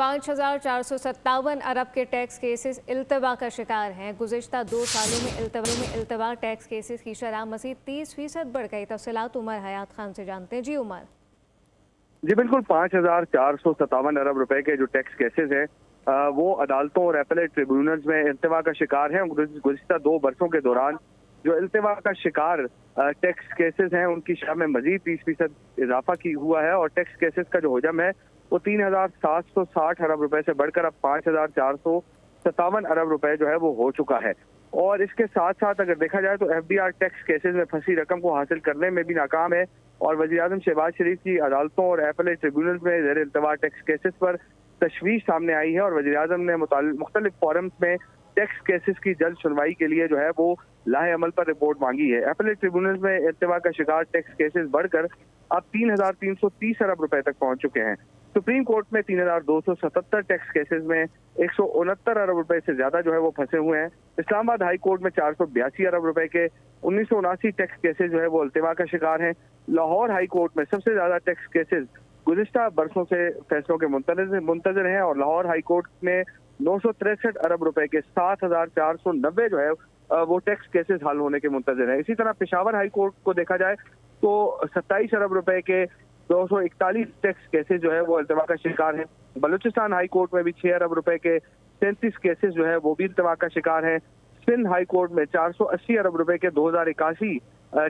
5,457 अरब के tax cases इल्तवा का शिकार हैं। गुज़िश्ता 2 सालों में इल्तवा टैक्स केसेस की शरह मज़ीद 30% बढ़ गई। तफसीलात उमर हयात खान से जानते हैं। जी उमर। जी बिल्कुल, 5,457 अरब रुपए के जो टैक्स केसेस हैं वो अदालतों और एपेलेट ट्रिब्यूनल्स में इल्तवा का शिकार हैं। गुज़िश्ता 2 बरसों के दौरान जो इल्तवा का शिकार टैक्स केसेस हैं उनकी शरह में मजीद 30% इजाफा की हुआ है और टैक्स केसेस का जो हजम है वो 3,760 अरब रुपए से बढ़कर अब 5,457 अरब रुपए जो है वो हो चुका है। और इसके साथ साथ अगर देखा जाए तो FDR टैक्स केसेस में फंसी रकम को हासिल करने में भी नाकाम है और वज़ीर-ए-आज़म शहबाज शरीफ की अदालतों और एपेलेट ट्रिब्यूनल्स में ज़ेर इल्तवा टैक्स केसेस पर तशवीश सामने आई है और वज़ीर-ए-आज़म ने मुख्तलिफ फोरम्स में टैक्स केसेस की जल्द सुनवाई के लिए जो है वो लाहे अमल पर रिपोर्ट मांगी है। एपेलेट ट्रिब्यूनल्स में इल्तवा का शिकार टैक्स केसेस बढ़कर अब 3,330 अरब रुपए तक पहुंच चुके हैं। सुप्रीम कोर्ट में 3,277 टैक्स केसेस में 169 अरब रुपए से ज्यादा जो है वो फंसे हुए हैं। इस्लामाबाद हाई कोर्ट में 482 अरब रुपए के 1979 टैक्स केसेस जो है वो इल्तवा का शिकार हैं। लाहौर हाई कोर्ट में सबसे ज्यादा टैक्स केसेस गुज़िश्ता बरसों से फैसलों के मुंतजर हैं और लाहौर हाई कोर्ट में 963 अरब रुपए के 7,490 जो है वो टैक्स केसेस हल होने के मुंतजर हैं। इसी तरह पेशावर हाई कोर्ट को देखा जाए तो 27 अरब रुपए के 241 टैक्स केसेस जो है वो इल्तवा का शिकार हैं। बलूचिस्तान हाई कोर्ट में भी 6 अरब रुपए के 37 केसेस जो है वो भी इल्तवा का शिकार हैं। सिंध हाई कोर्ट में 480 अरब रुपए के 2081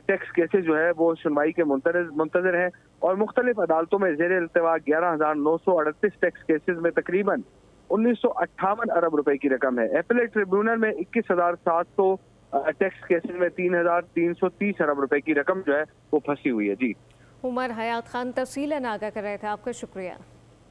टैक्स केसेस जो है वो सुनवाई के मुंतजर हैं और मुख्तलिफ अदालतों में ज़ेर इल्तवा 11,938 टैक्स केसेस में तकरीबन 1958 अरब रुपए की रकम है। एपेलेट ट्रिब्यूनल में 21,700 टैक्स केसेस में 3,330 अरब रुपए की रकम जो है वो फंसी हुई है। जी उमर हयात खान तफसीलन आगाह कर रहे थे, आपका शुक्रिया।